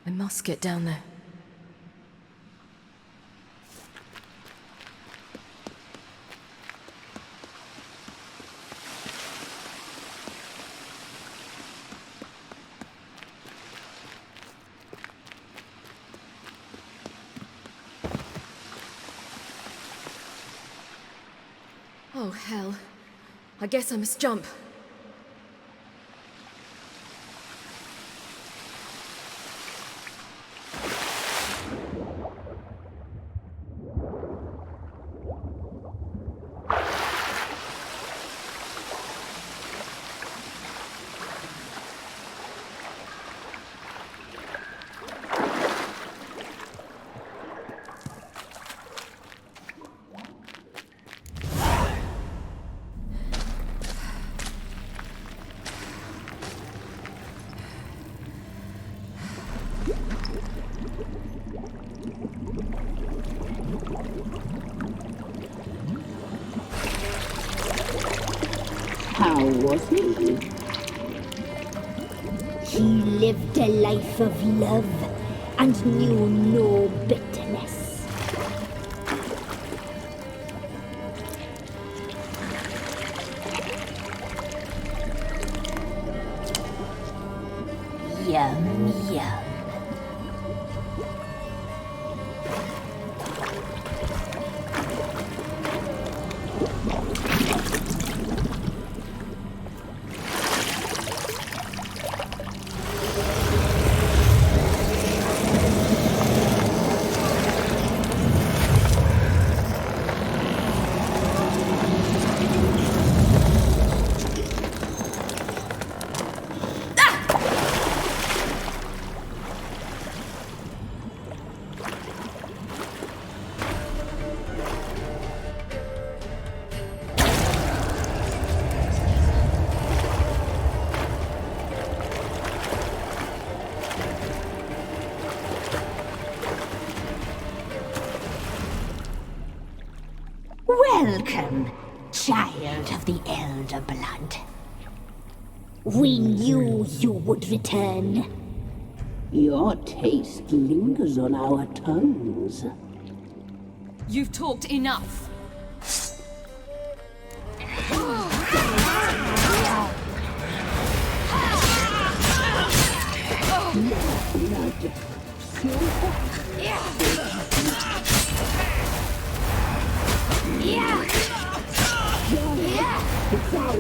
I must get down there. Oh, hell. I guess I must jump. How was he? He lived a life of love and knew no bitterness. Yum, yum. Welcome, child of the Elder Blood. We knew you would return. Your taste lingers on our tongues. You've talked enough. Blood.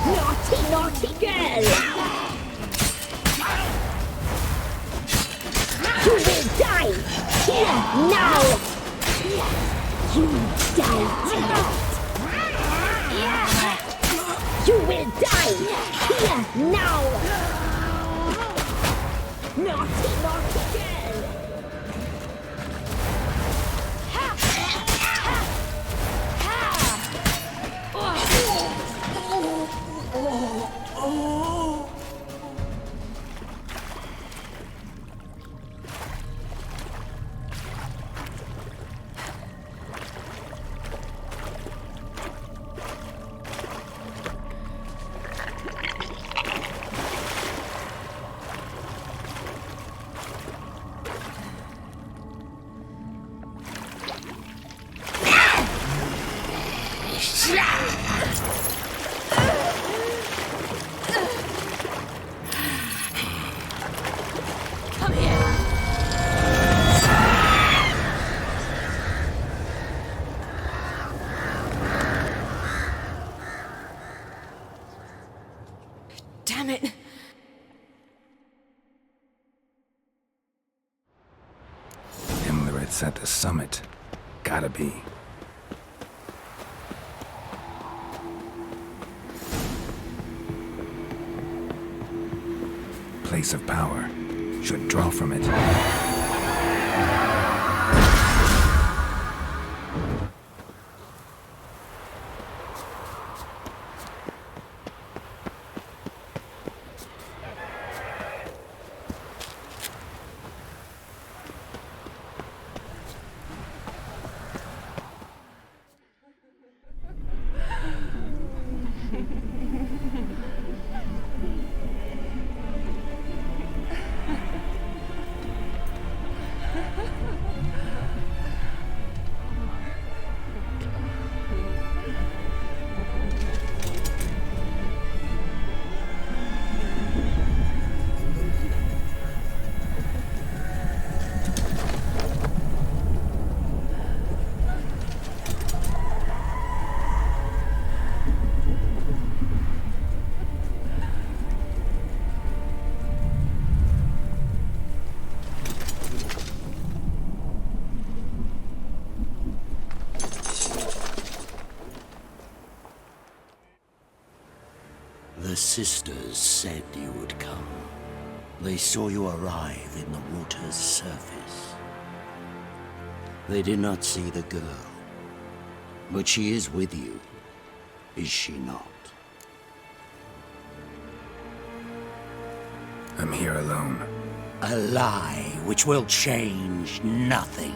Naughty, naughty girl! You will die! Here, now! You die tonight! You will die! Here, now! Naughty, naughty girl! Damn it! It's at the summit. Gotta be. Place of power. Should draw from it. The sisters said you would come. They saw you arrive in the water's surface. They did not see the girl. But she is with you, is she not? I'm here alone. A lie which will change nothing.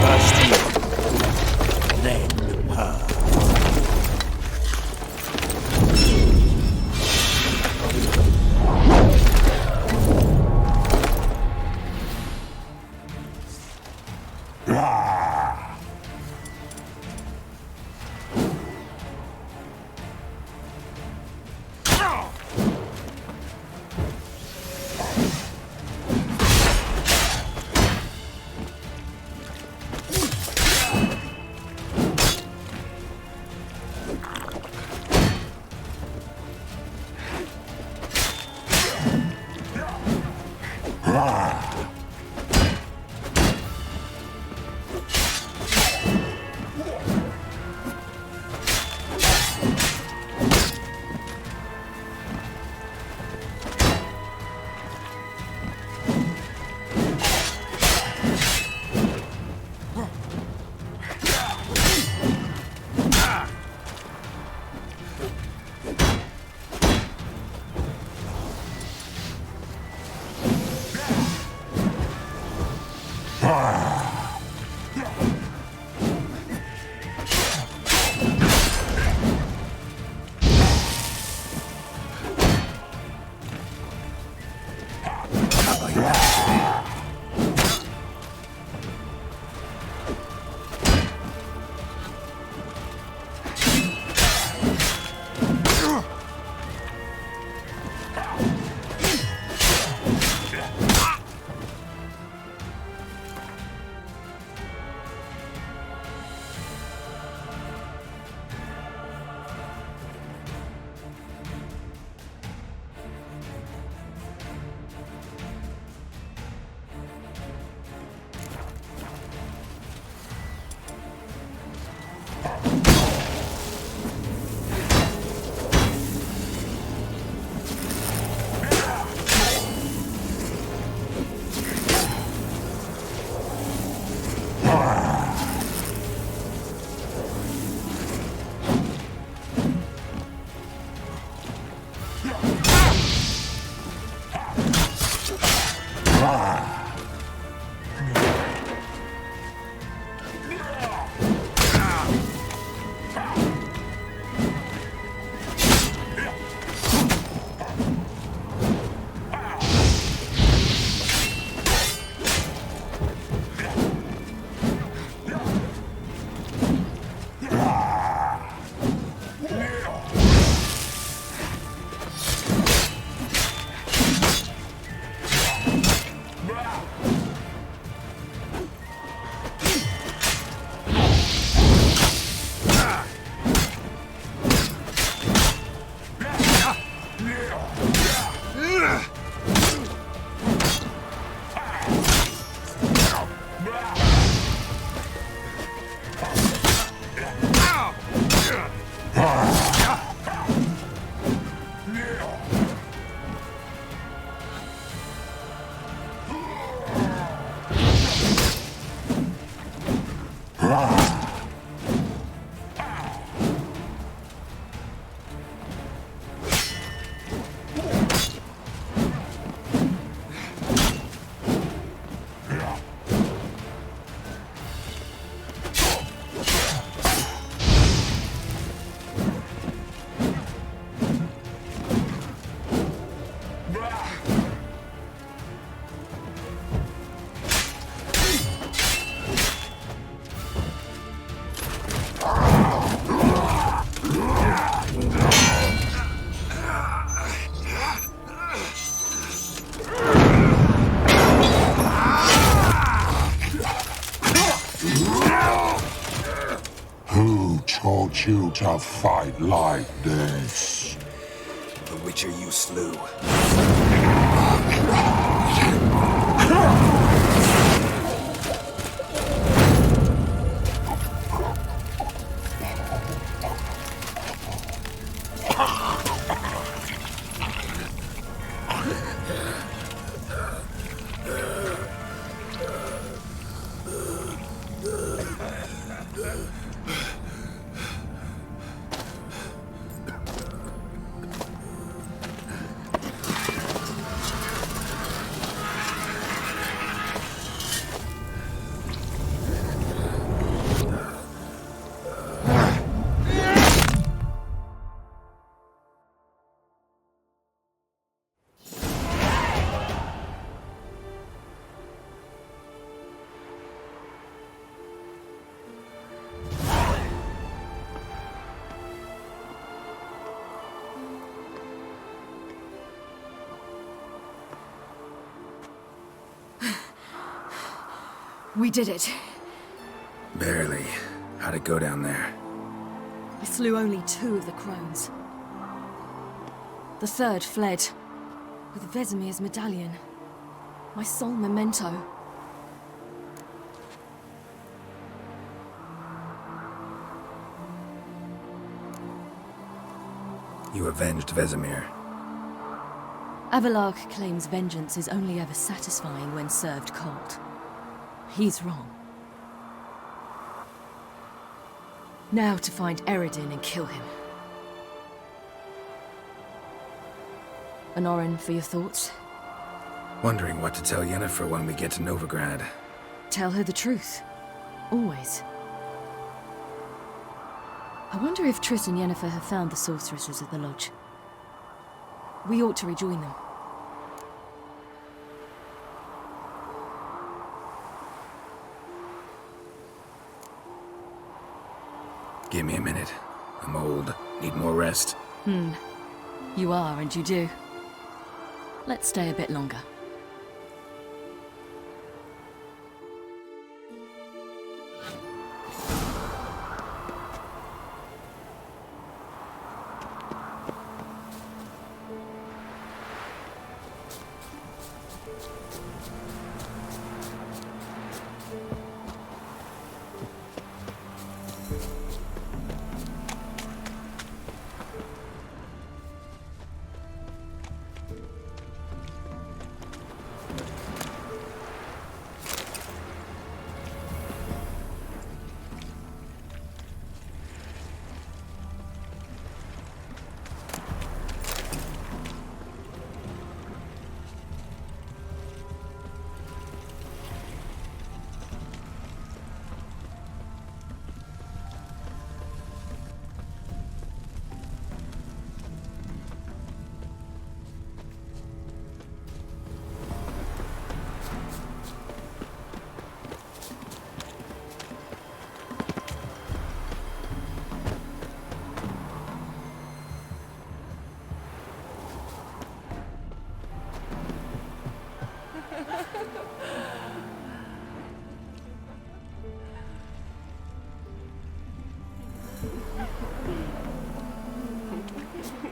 First you, then her. taught you to fight like this? The Witcher you slew. We did it. Barely. How'd it go down there? I slew only 2 of the crones. The third fled, with Vesemir's medallion. My sole memento. You avenged Vesemir. Avalark claims vengeance is only ever satisfying when served cold. He's wrong. Now to find Eredin and kill him. Anorin, for your thoughts? Wondering what to tell Yennefer when we get to Novigrad. Tell her the truth. Always. I wonder if Triss and Yennefer have found the sorceresses at the lodge. We ought to rejoin them. Give me a minute. I'm old. Need more rest. You are, and you do. Let's stay a bit longer.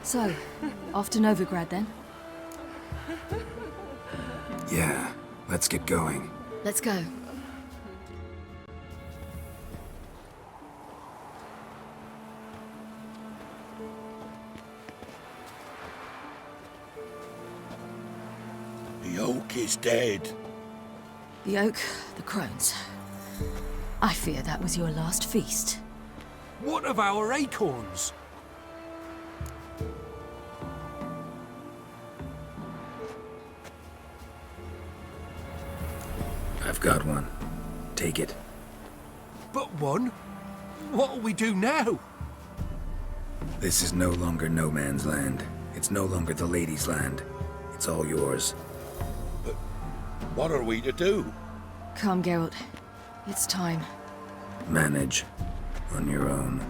So, off to Novigrad then? Yeah, let's get going. Let's go. The oak is dead. The oak, the crones. I fear that was your last feast. What of our acorns? I've got one. Take it. But one? What'll we do now? This is no longer no man's land. It's no longer the lady's land. It's all yours. What are we to do? Come, Geralt. It's time. Manage. On your own.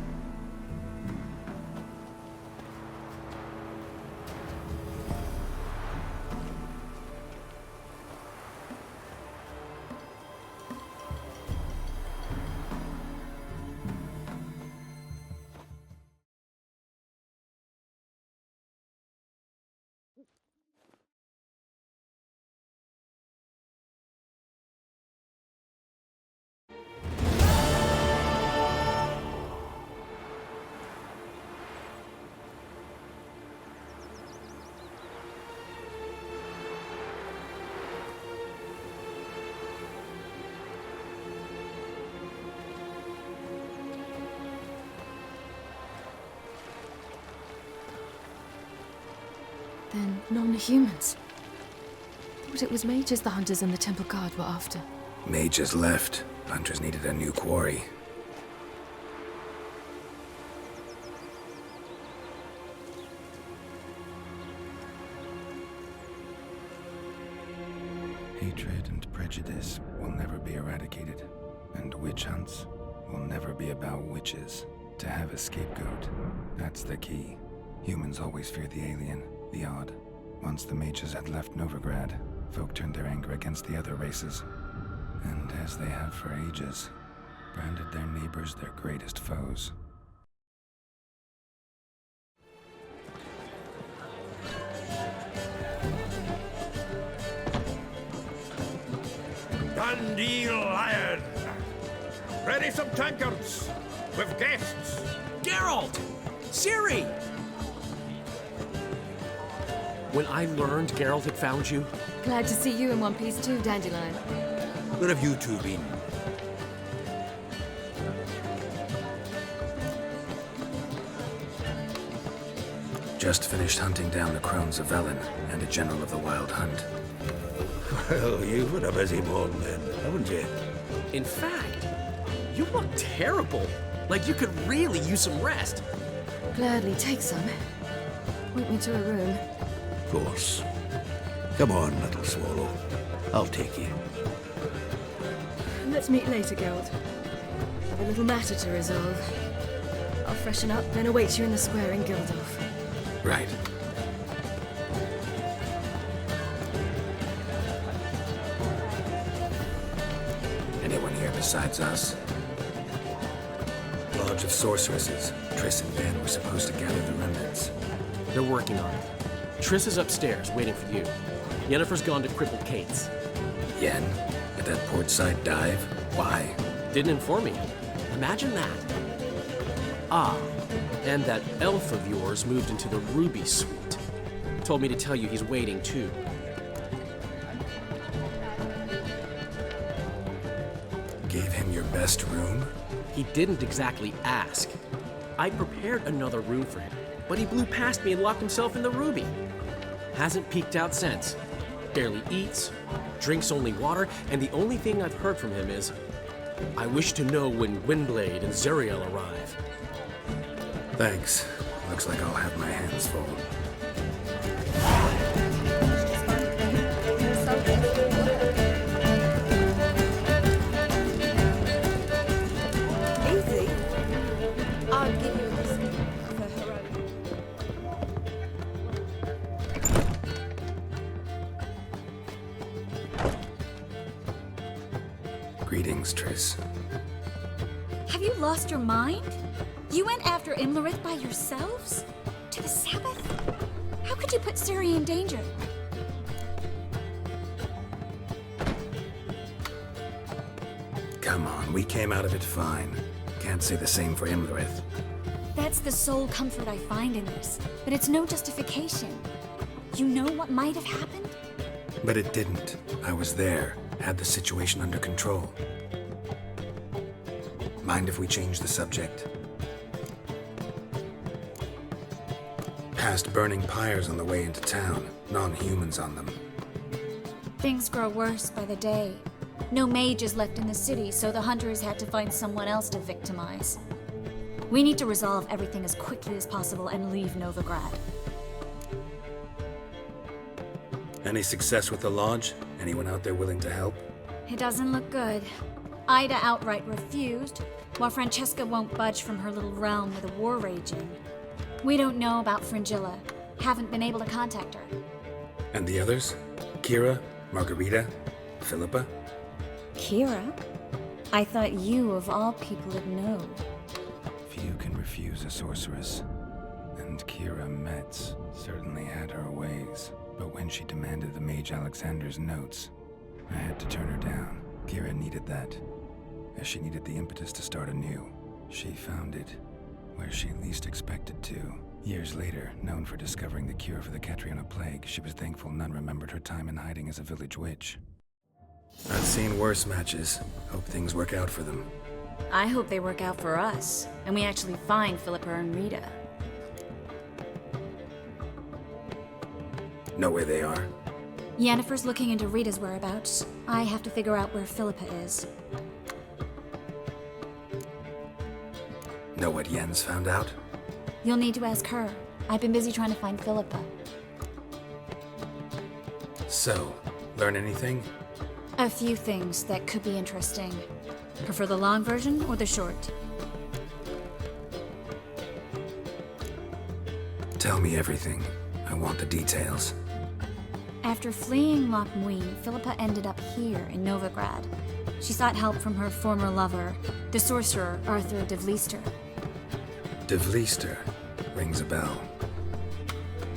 Then non-humans. Thought it was mages the hunters and the temple guard were after. Mages left. Hunters needed a new quarry. Hatred and prejudice will never be eradicated. And witch hunts will never be about witches. To have a scapegoat, that's the key. Humans always fear the alien, the odd. Once the mages had left Novigrad, folk turned their anger against the other races. And as they have for ages, branded their neighbors their greatest foes. Dandelion! Ready some tankards with guests. Geralt! Ciri! When I learned Geralt had found you, Glad to see you in one piece too, Dandelion. Where have you two been? Just finished hunting down the crones of Velen and a general of the Wild Hunt. Well, you've had a busy morning then, haven't you? in fact, you look terrible. Like you could really use some rest. Gladly take some. Point me to a room. Of course. Come on, little swallow. I'll take you. Let's meet later, Geralt. Have a little matter to resolve. I'll freshen up, then await you in the square in Gildorf. Right. Anyone here besides us? Lodge of Sorceresses. Triss and Van were supposed to gather the remnants. They're working on it. Triss is upstairs, waiting for you. Yennefer's gone to cripple Kate's. Yen? At that portside dive? Why? Didn't inform me. Imagine that. Ah, and that elf of yours moved into the Ruby Suite. Told me to tell you he's waiting, too. Gave him your best room? He didn't exactly ask. I prepared another room for him, but he blew past me and locked himself in the Ruby. Hasn't peeked out since. Barely eats, drinks only water, and the only thing I've heard from him is, I wish to know when Windblade and Zeriel arrive. Thanks. Looks like I'll have my hands full. Easy. I'll give you this for heroic. Greetings, Triss. Have you lost your mind? You went after Imlerith by yourselves? To the Sabbath? How could you put Ciri in danger? Come on, we came out of it fine. Can't say the same for Imlerith. That's the sole comfort I find in this, but it's no justification. You know what might have happened? But it didn't. I was there, had the situation under control. Mind if we change the subject? Past burning pyres on the way into town, non-humans on them. Things grow worse by the day. No mages left in the city, so the hunters had to find someone else to victimize. We need to resolve everything as quickly as possible and leave Novigrad. Any success with the lodge? Anyone out there willing to help? It doesn't look good. Ida outright refused, while Francesca won't budge from her little realm with a war raging. We don't know about Fringilla. Haven't been able to contact her. And the others? Kira? Margarita? Philippa? Kira? I thought you, of all people, would know. Few can refuse a sorceress. And Kira Metz certainly had her ways. But when she demanded the Mage Alexander's notes, I had to turn her down. Kira needed that, as she needed the impetus to start anew. She found it where she least expected to. Years later, known for discovering the cure for the Catriona plague, she was thankful none remembered her time in hiding as a village witch. I've seen worse matches. Hope things work out for them. I hope they work out for us, and we actually find Philippa and Rita. Know where they are? Yennefer's looking into Rita's whereabouts. I have to figure out where Philippa is. Know what Yen's found out? You'll need to ask her. I've been busy trying to find Philippa. So, learn anything? A few things that could be interesting. Prefer the long version or the short? Tell me everything. I want the details. After fleeing Loch Muin, Philippa ended up here in Novigrad. She sought help from her former lover, the sorcerer Arthur de Vlister. De Vlister rings a bell.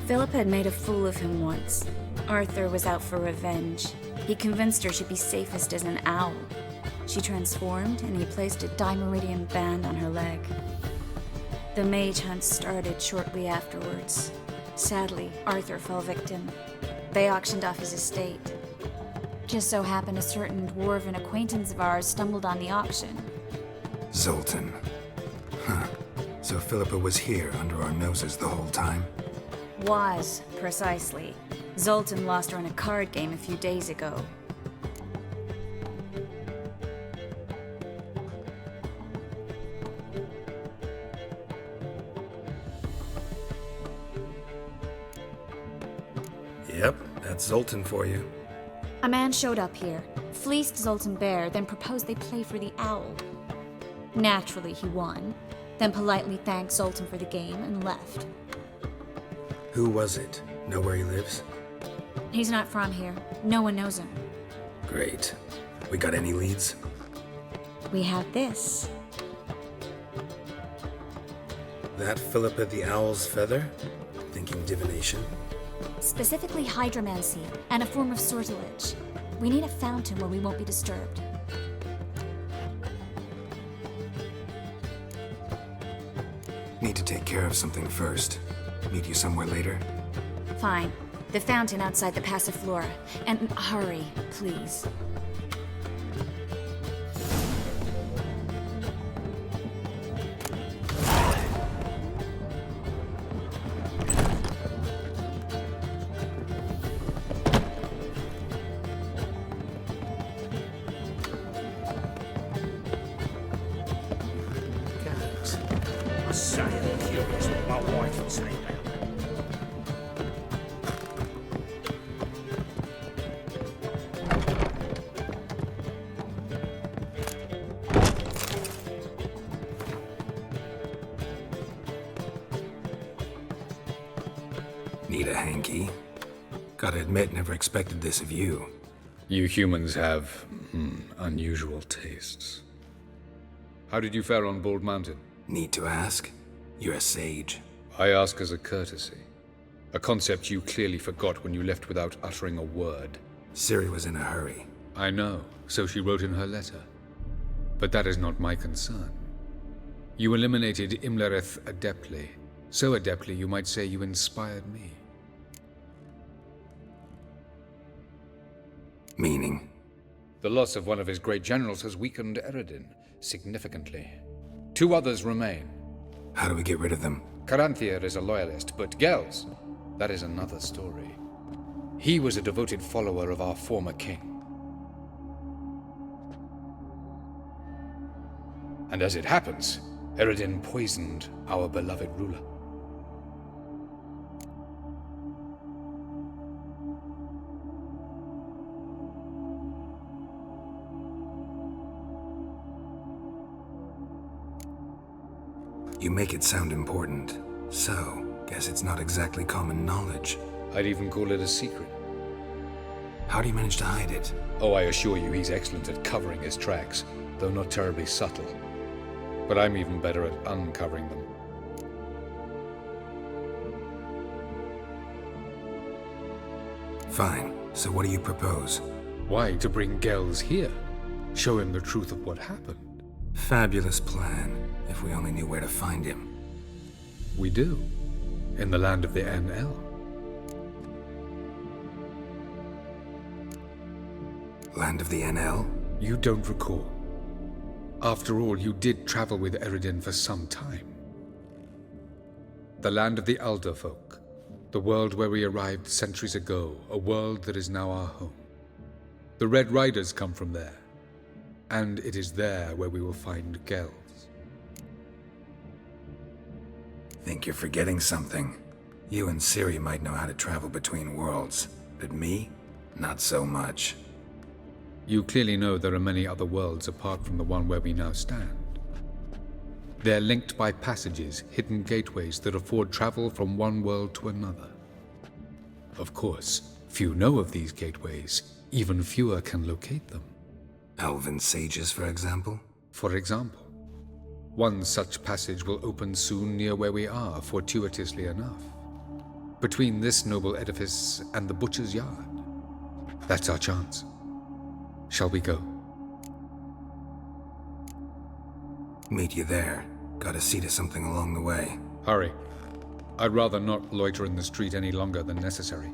Philippa had made a fool of him once. Arthur was out for revenge. He convinced her she'd be safest as an owl. She transformed, and he placed a dimeridium band on her leg. The mage hunt started shortly afterwards. Sadly, Arthur fell victim. They auctioned off his estate. Just so happened a certain dwarven acquaintance of ours stumbled on the auction. Zoltan. Huh. So Philippa was here under our noses the whole time? Was, precisely. Zoltan lost her in a card game a few days ago. Yep, that's Zoltan for you. A man showed up here, fleeced Zoltan bare, then proposed they play for the owl. Naturally, he won. then politely thanked Sultan for the game and left. Who was it? Know where he lives? He's not from here. No one knows him. Great. We got any leads? We have this. That Philippa the Owl's feather? Thinking divination? Specifically hydromancy and a form of sortilege. We need a fountain where we won't be disturbed. Need to take care of something first. Meet you somewhere later? Fine. The fountain outside the Passiflora. And hurry, please. Need a hanky? Gotta admit, never expected this of you. You humans have, unusual tastes. How did you fare on Bald Mountain? Need to ask? You're a sage. I ask as a courtesy. A concept you clearly forgot when you left without uttering a word. Ciri was in a hurry. I know, so she wrote in her letter. But that is not my concern. You eliminated Imlerith adeptly. So adeptly, you might say you inspired me. Meaning? The loss of one of his great generals has weakened Eredin significantly. 2 others remain. How do we get rid of them? Caranthir is a loyalist, but Gels, that is another story. He was a devoted follower of our former king. And as it happens, Eredin poisoned our beloved ruler. You make it sound important. So, guess it's not exactly common knowledge. I'd even call it a secret. How do you manage to hide it? Oh, I assure you he's excellent at covering his tracks, though not terribly subtle. But I'm even better at uncovering them. Fine. So what do you propose? Why, to bring Gels here. Show him the truth of what happened. Fabulous plan, if we only knew where to find him. We do. In the land of the NL. Land of the NL? You don't recall. After all, you did travel with Eredin for some time. The land of the Elder folk. The world where we arrived centuries ago. A world that is now our home. The Red Riders come from there. And it is there where we will find Gels. Think you're forgetting something. You and Ciri might know how to travel between worlds, but me? Not so much. You clearly know there are many other worlds apart from the one where we now stand. They're linked by passages, hidden gateways that afford travel from one world to another. Of course, few know of these gateways. Even fewer can locate them. Elven sages, for example? For example. One such passage will open soon near where we are, fortuitously enough. Between this noble edifice and the butcher's yard. That's our chance. Shall we go? Meet you there. Gotta see to something along the way. Hurry. I'd rather not loiter in the street any longer than necessary.